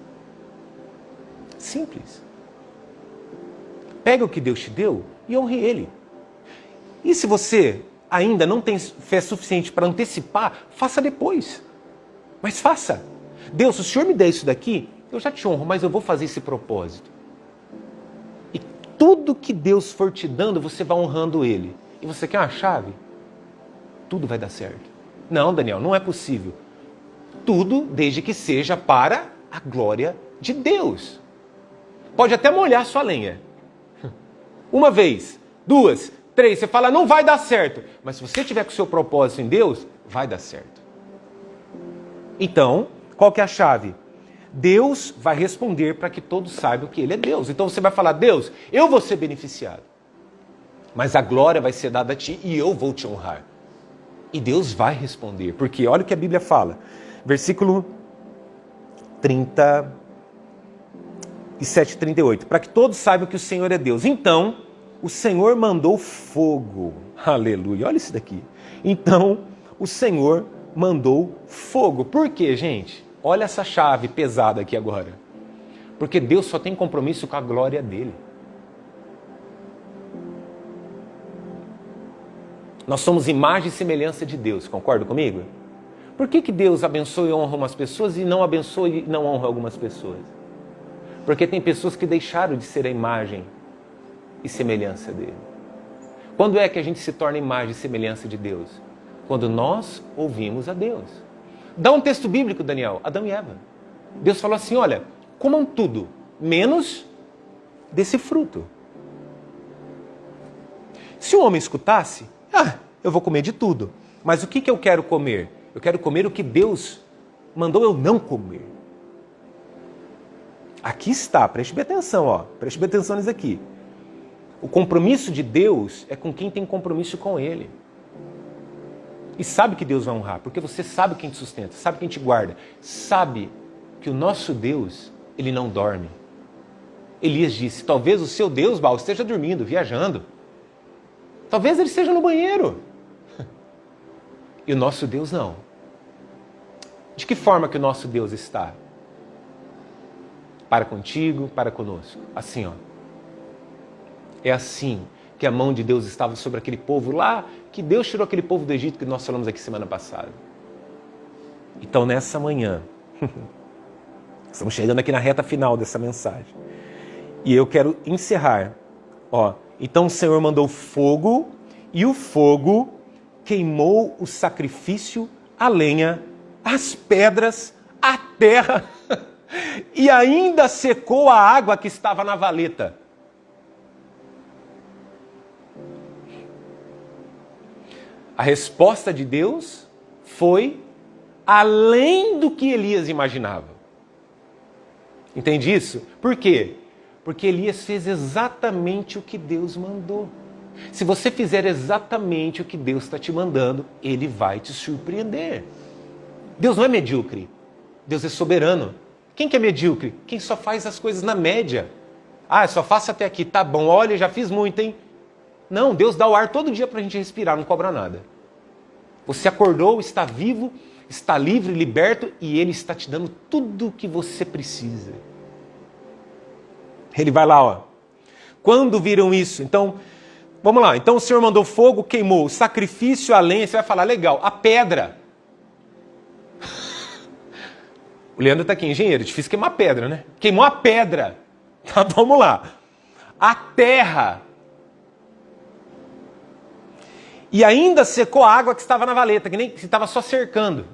Simples. Pega o que Deus te deu e honre Ele. E se você ainda não tem fé suficiente para antecipar, faça depois. Mas faça. Deus, se o Senhor me der isso daqui, eu já te honro, mas eu vou fazer esse propósito. E tudo que Deus for te dando, você vai honrando Ele. E você quer uma chave? Tudo vai dar certo. Não, Daniel, não é possível. Tudo desde que seja para a glória de Deus. Pode até molhar a sua lenha. Uma vez, 2, 3, você fala, não vai dar certo. Mas se você tiver com o seu propósito em Deus, vai dar certo. Então, qual que é a chave? Deus vai responder para que todos saibam que Ele é Deus. Então você vai falar, Deus, eu vou ser beneficiado, mas a glória vai ser dada a ti e eu vou te honrar. E Deus vai responder, porque olha o que a Bíblia fala. Versículo 37 e 38. Para que todos saibam que o Senhor é Deus. Então, o Senhor mandou fogo. Aleluia, olha isso daqui. Então, o Senhor mandou fogo. Por quê, gente? Olha essa chave pesada aqui agora. Porque Deus só tem compromisso com a glória dele. Nós somos imagem e semelhança de Deus, concorda comigo? Por que Deus abençoa e honra umas pessoas e não abençoa e não honra algumas pessoas? Porque tem pessoas que deixaram de ser a imagem e semelhança dele. Quando é que a gente se torna imagem e semelhança de Deus? Quando nós ouvimos a Deus. Dá um texto bíblico, Daniel, Adão e Eva. Deus falou assim, olha, comam tudo, menos desse fruto. Se o homem escutasse, eu vou comer de tudo. Mas o que eu quero comer? Eu quero comer o que Deus mandou eu não comer. Aqui está, preste bem atenção, preste bem atenção nisso aqui. O compromisso de Deus é com quem tem compromisso com Ele. E sabe que Deus vai honrar, porque você sabe quem te sustenta, sabe quem te guarda. Sabe que o nosso Deus, Ele não dorme. Elias disse, talvez o seu Deus, Baal, esteja dormindo, viajando. Talvez ele esteja no banheiro. E o nosso Deus não. De que forma que o nosso Deus está? Para contigo, para conosco. Assim, É assim que a mão de Deus estava sobre aquele povo lá, que Deus tirou aquele povo do Egito que nós falamos aqui semana passada. Então, nessa manhã, estamos chegando aqui na reta final dessa mensagem. E eu quero encerrar. Então o Senhor mandou fogo, e o fogo queimou o sacrifício, a lenha, as pedras, a terra, e ainda secou a água que estava na valeta. A resposta de Deus foi além do que Elias imaginava. Entende isso? Por quê? Porque Elias fez exatamente o que Deus mandou. Se você fizer exatamente o que Deus está te mandando, Ele vai te surpreender. Deus não é medíocre. Deus é soberano. Quem que é medíocre? Quem só faz as coisas na média. Eu só faço até aqui. Tá bom, olha, já fiz muito, hein? Não, Deus dá o ar todo dia para a gente respirar, não cobra nada. Você acordou, está vivo, está livre, liberto, e Ele está te dando tudo o que você precisa. Ele vai lá, Quando viram isso? Então, vamos lá. Então o Senhor mandou fogo, queimou o sacrifício, a lenha. Você vai falar, legal, a pedra. O Leandro está aqui, engenheiro, é difícil queimar pedra, né? Queimou a pedra. Tá, vamos lá. A terra. E ainda secou a água que estava na valeta, que estava só cercando.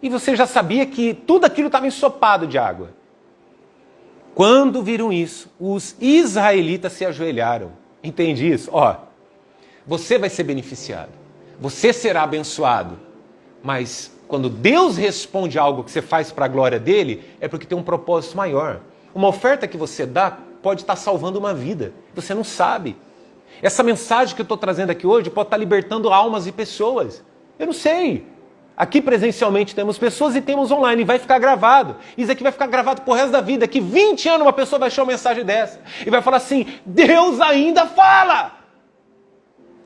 E você já sabia que tudo aquilo estava ensopado de água. Quando viram isso, os israelitas se ajoelharam. Entende isso? Você vai ser beneficiado. Você será abençoado. Mas quando Deus responde algo que você faz para a glória dele, é porque tem um propósito maior. Uma oferta que você dá pode estar salvando uma vida. Você não sabe. Essa mensagem que eu estou trazendo aqui hoje pode estar libertando almas e pessoas. Eu não sei. Aqui presencialmente temos pessoas e temos online. Vai ficar gravado. Isso aqui vai ficar gravado pro resto da vida. Daqui 20 anos uma pessoa vai achar uma mensagem dessa. E vai falar assim, Deus ainda fala.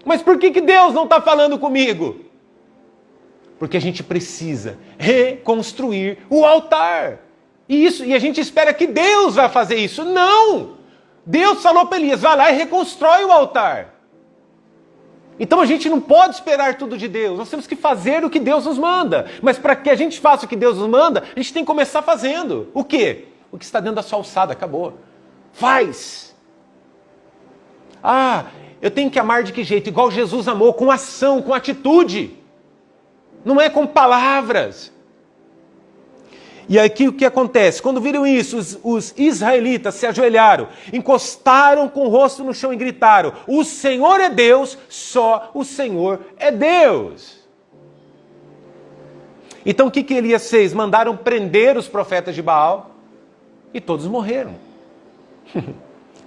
Mas por que Deus não está falando comigo? Porque a gente precisa reconstruir o altar. E a gente espera que Deus vai fazer isso. Não! Deus falou para Elias, vai lá e reconstrói o altar. Então a gente não pode esperar tudo de Deus. Nós temos que fazer o que Deus nos manda. Mas para que a gente faça o que Deus nos manda, a gente tem que começar fazendo. O quê? O que está dentro da sua alçada, acabou. Faz! Eu tenho que amar de que jeito? Igual Jesus amou, com ação, com atitude. Não é com palavras. E aqui o que acontece? Quando viram isso, os israelitas se ajoelharam, encostaram com o rosto no chão e gritaram, o Senhor é Deus, só o Senhor é Deus. Então o que Elias fez? Mandaram prender os profetas de Baal e todos morreram.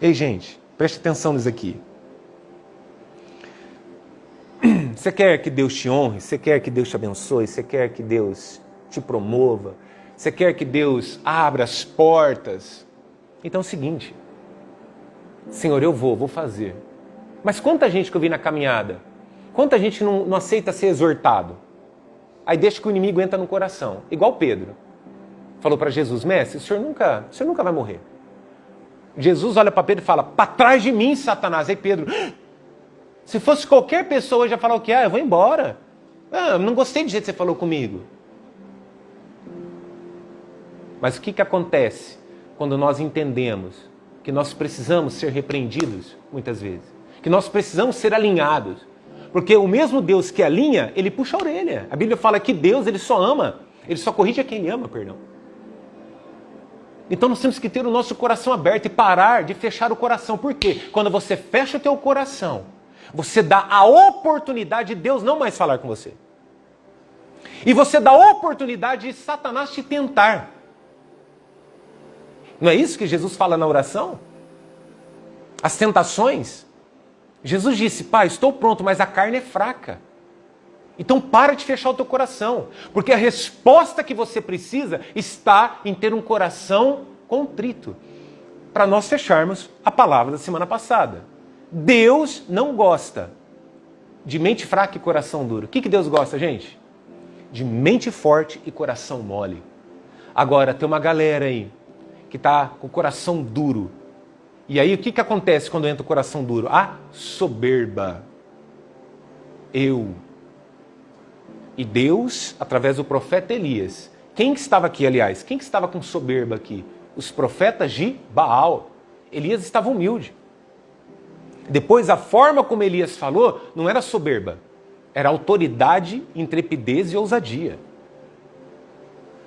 Ei, gente, preste atenção nisso aqui. Você quer que Deus te honre? Você quer que Deus te abençoe? Você quer que Deus te promova? Você quer que Deus abra as portas? Então é o seguinte, Senhor, eu vou fazer. Mas quanta gente que eu vi na caminhada, quanta gente não aceita ser exortado? Aí deixa que o inimigo entra no coração, igual Pedro. Falou para Jesus, mestre, o senhor nunca vai morrer. Jesus olha para Pedro e fala, para trás de mim, Satanás. Aí Pedro, se fosse qualquer pessoa, já falar o quê? Eu vou embora. Eu não gostei do jeito que você falou comigo. Mas o que acontece quando nós entendemos que nós precisamos ser repreendidos, muitas vezes? Que nós precisamos ser alinhados. Porque o mesmo Deus que alinha, ele puxa a orelha. A Bíblia fala que Deus, ele só ama, ele só corrige a quem ama, perdão. Então nós temos que ter o nosso coração aberto e parar de fechar o coração. Por quê? Quando você fecha o teu coração, você dá a oportunidade de Deus não mais falar com você. E você dá a oportunidade de Satanás te tentar. Não é isso que Jesus fala na oração? As tentações. Jesus disse, Pai, estou pronto, mas a carne é fraca. Então para de fechar o teu coração, porque a resposta que você precisa está em ter um coração contrito. Para nós fecharmos a palavra da semana passada. Deus não gosta de mente fraca e coração duro. O que Deus gosta, gente? De mente forte e coração mole. Agora, tem uma galera aí que está com o coração duro. E aí, o que acontece quando entra o coração duro? A soberba. E Deus, através do profeta Elias. Quem que estava aqui, aliás? Quem que estava com soberba aqui? Os profetas de Baal. Elias estava humilde. Depois, a forma como Elias falou, não era soberba. Era autoridade, intrepidez e ousadia.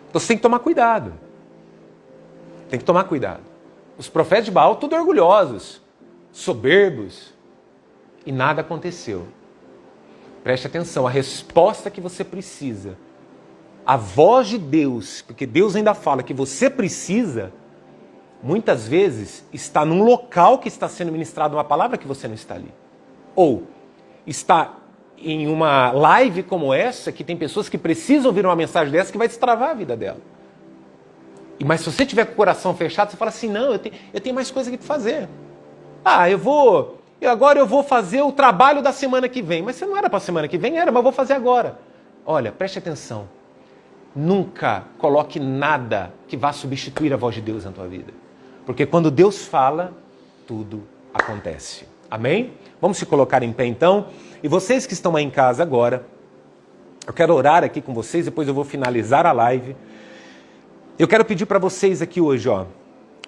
Então você tem que tomar cuidado. Tem que tomar cuidado. Os profetas de Baal, tudo orgulhosos, soberbos. E nada aconteceu. Preste atenção, a resposta que você precisa, a voz de Deus, porque Deus ainda fala que você precisa, muitas vezes está num local que está sendo ministrado uma palavra que você não está ali. Ou está em uma live como essa, que tem pessoas que precisam ouvir uma mensagem dessa que vai destravar a vida dela. Mas se você tiver com o coração fechado, você fala assim, não, eu tenho mais coisa aqui para fazer. Agora eu vou fazer o trabalho da semana que vem. Mas você não era para a semana que vem? Era, mas eu vou fazer agora. Olha, preste atenção. Nunca coloque nada que vá substituir a voz de Deus na tua vida. Porque quando Deus fala, tudo acontece. Amém? Vamos se colocar em pé então. E vocês que estão aí em casa agora, eu quero orar aqui com vocês, depois eu vou finalizar a live. Eu quero pedir para vocês aqui hoje,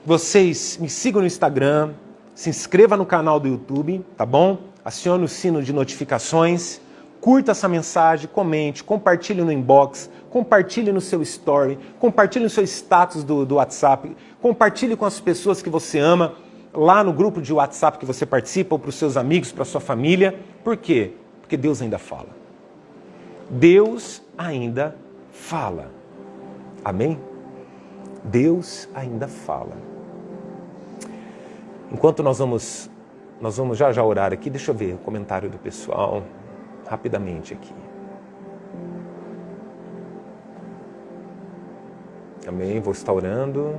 vocês me sigam no Instagram, se inscreva no canal do YouTube, tá bom? Acione o sino de notificações, curta essa mensagem, comente, compartilhe no inbox, compartilhe no seu story, compartilhe no seu status do WhatsApp, compartilhe com as pessoas que você ama, lá no grupo de WhatsApp que você participa, ou para os seus amigos, para a sua família. Por quê? Porque Deus ainda fala. Deus ainda fala. Amém? Deus ainda fala. Enquanto nós vamos já orar aqui, deixa eu ver o comentário do pessoal, rapidamente aqui. Amém, vou estar orando.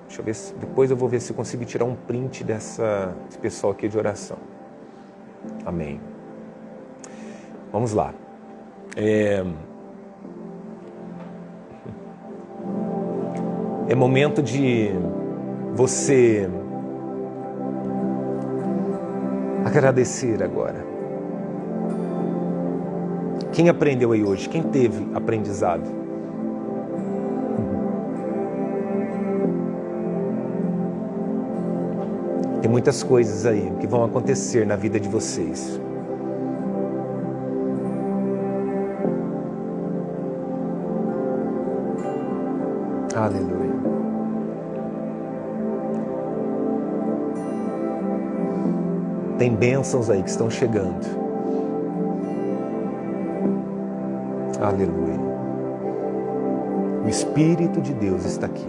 Deixa eu ver, depois eu vou ver se eu consigo tirar um print desse pessoal aqui de oração. Amém. Vamos lá. É momento de você agradecer agora. Quem aprendeu aí hoje? Quem teve aprendizado? Tem muitas coisas aí que vão acontecer na vida de vocês. Aleluia. Tem bênçãos aí que estão chegando. Aleluia. O Espírito de Deus está aqui,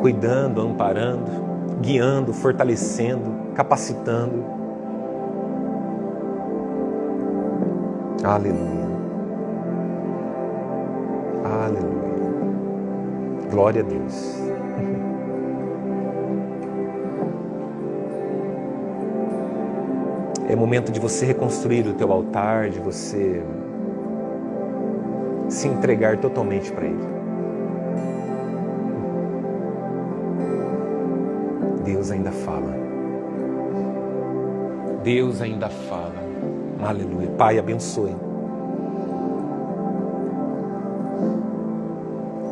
cuidando, amparando, guiando, fortalecendo, capacitando. Aleluia. Aleluia. Glória a Deus. É momento de você reconstruir o teu altar, de você se entregar totalmente para Ele. Deus ainda fala. Deus ainda fala. Aleluia. Pai, abençoe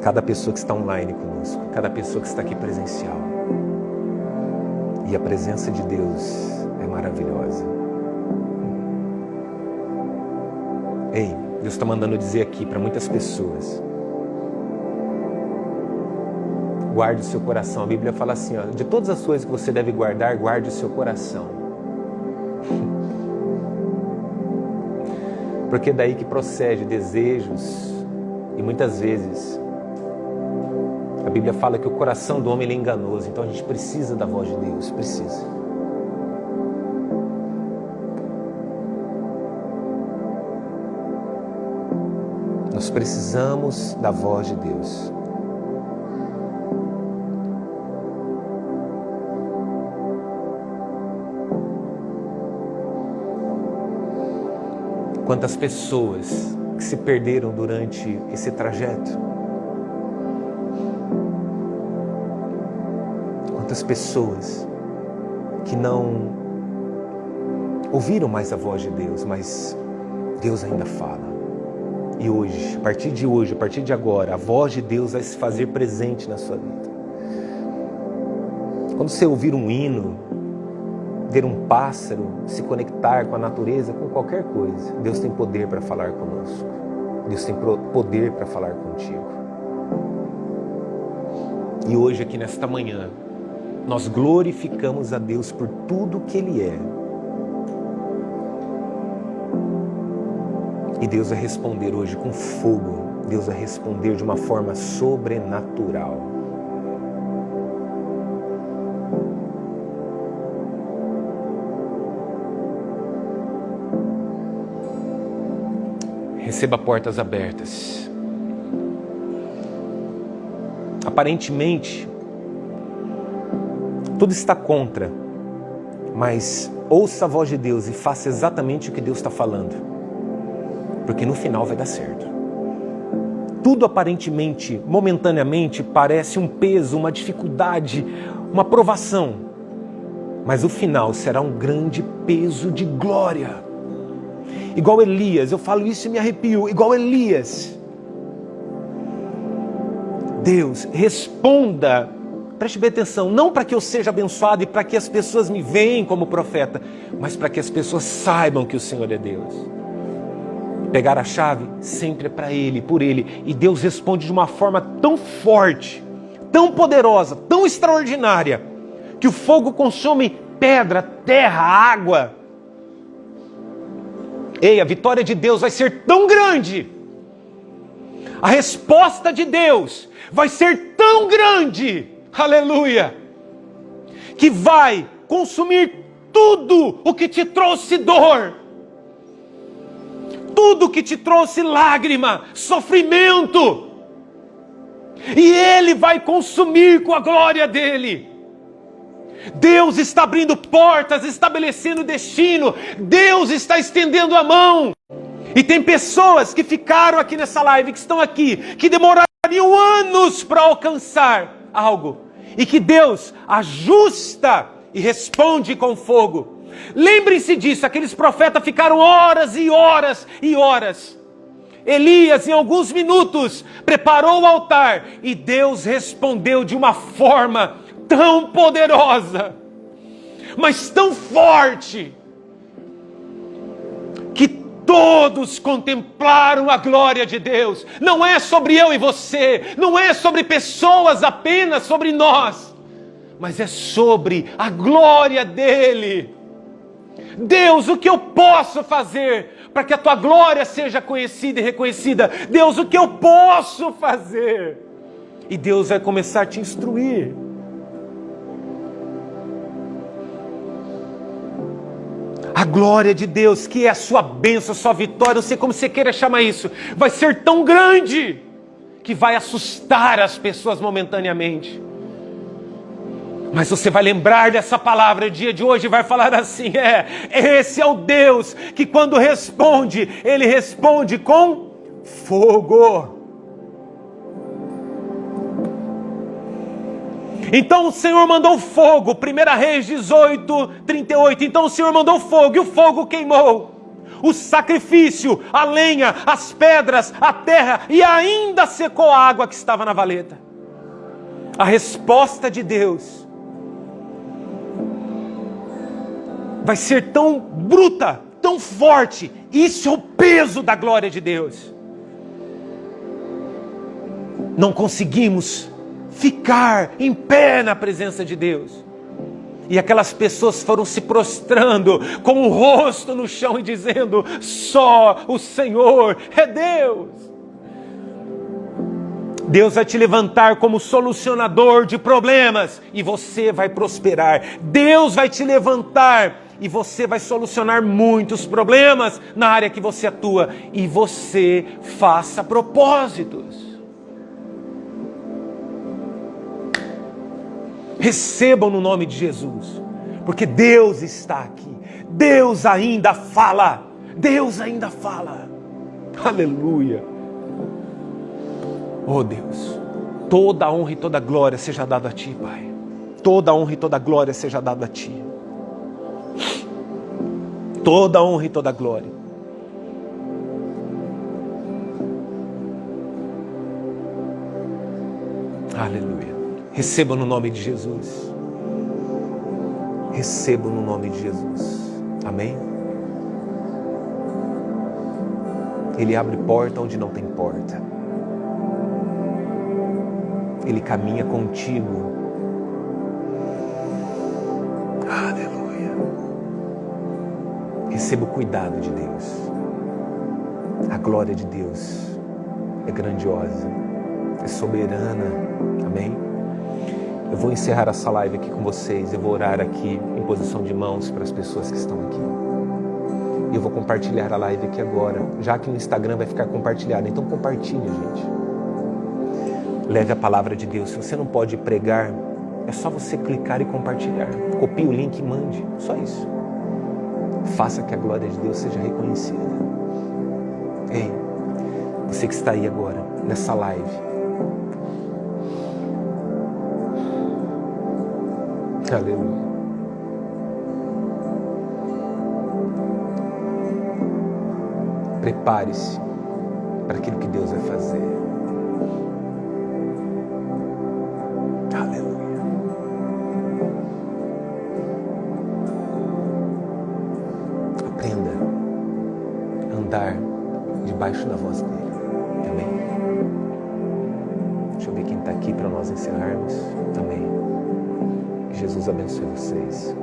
cada pessoa que está online conosco, cada pessoa que está aqui presencial. E a presença de Deus é maravilhosa. Ei, Deus está mandando dizer aqui para muitas pessoas: guarde o seu coração. A Bíblia fala assim, ó, de todas as coisas que você deve guardar, guarde o seu coração. Porque é daí que procede desejos. E muitas vezes a Bíblia fala que o coração do homem ele é enganoso. Então a gente precisa da voz de Deus, precisa. Nós precisamos da voz de Deus. Quantas pessoas que se perderam durante esse trajeto? Quantas pessoas que não ouviram mais a voz de Deus, mas Deus ainda fala. E hoje, a partir de hoje, a partir de agora, a voz de Deus vai se fazer presente na sua vida. Quando você ouvir um hino, ver um pássaro, se conectar com a natureza, com qualquer coisa, Deus tem poder para falar conosco. Deus tem poder para falar contigo. E hoje, aqui nesta manhã, nós glorificamos a Deus por tudo que Ele é. E Deus vai responder hoje com fogo. Deus vai responder de uma forma sobrenatural. Receba portas abertas. Aparentemente, tudo está contra, mas ouça a voz de Deus e faça exatamente o que Deus está falando. Porque no final vai dar certo. Tudo aparentemente, momentaneamente, parece um peso, uma dificuldade, uma provação. Mas o final será um grande peso de glória. Igual Elias, eu falo isso e me arrepio, igual Elias. Deus, responda, preste bem atenção, não para que eu seja abençoado e para que as pessoas me veem como profeta, mas para que as pessoas saibam que o Senhor é Deus. Pegar a chave sempre é para Ele, por Ele. E Deus responde de uma forma tão forte, tão poderosa, tão extraordinária, que o fogo consome pedra, terra, água. Ei, a vitória de Deus vai ser tão grande. A resposta de Deus vai ser tão grande. Aleluia. Que vai consumir tudo o que te trouxe dor. Tudo que te trouxe lágrima, sofrimento. E Ele vai consumir com a glória dEle. Deus está abrindo portas, estabelecendo destino. Deus está estendendo a mão. E tem pessoas que ficaram aqui nessa live, que estão aqui, que demorariam anos para alcançar algo. E que Deus ajusta e responde com fogo. Lembrem-se disso, aqueles profetas ficaram horas e horas e horas. Elias, em alguns minutos, preparou o altar e Deus respondeu de uma forma tão poderosa, mas tão forte, que todos contemplaram a glória de Deus. Não é sobre eu e você, não é sobre pessoas apenas, sobre nós, mas é sobre a glória dEle. Deus, o que eu posso fazer para que a tua glória seja conhecida e reconhecida. Deus, o que eu posso fazer? E Deus vai começar a te instruir. A glória de Deus, que é a sua bênção, a sua vitória, não sei como você queira chamar isso, vai ser tão grande que vai assustar as pessoas momentaneamente. Mas você vai lembrar dessa palavra no dia de hoje e vai falar assim: esse é o Deus que quando responde, Ele responde com fogo. Então o Senhor mandou fogo, 1 Reis 18, 38. Então o Senhor mandou fogo, e o fogo queimou o sacrifício, a lenha, as pedras, a terra, e ainda secou a água que estava na valeta. A resposta de Deus vai ser tão bruta, tão forte. Isso é o peso da glória de Deus. Não conseguimos ficar em pé na presença de Deus. E aquelas pessoas foram se prostrando com o rosto no chão e dizendo: só o Senhor é Deus. Deus vai te levantar como solucionador de problemas e você vai prosperar. Deus vai te levantar e você vai solucionar muitos problemas na área que você atua. E você faça propósitos. Recebam no nome de Jesus, porque Deus está aqui. Deus ainda fala. Deus ainda fala. Aleluia. Oh Deus, toda a honra e toda a glória seja dada a Ti, Pai. Toda a honra e toda a glória seja dada a Ti. Toda a honra e toda a glória. Aleluia. Receba no nome de Jesus. Receba no nome de Jesus. Amém? Ele abre porta onde não tem porta. Ele caminha contigo. Aleluia. Receba o cuidado de Deus. A glória de Deus é grandiosa, é soberana. Amém? Eu vou encerrar essa live aqui com vocês. Eu vou orar aqui em posição de mãos para as pessoas que estão aqui. E eu vou compartilhar a live aqui agora, já que no Instagram vai ficar compartilhado. Então compartilhe, gente. Leve a palavra de Deus. Se você não pode pregar, é só você clicar e compartilhar. Copie o link e mande. Só isso. Faça que a glória de Deus seja reconhecida. Ei, você que está aí agora, nessa live. Aleluia. Prepare-se para aquilo que Deus vai fazer. Aleluia. Aprenda a andar debaixo da voz dele. Amém? Deixa eu ver quem está aqui para nós encerrarmos. Amém. Que Jesus abençoe vocês.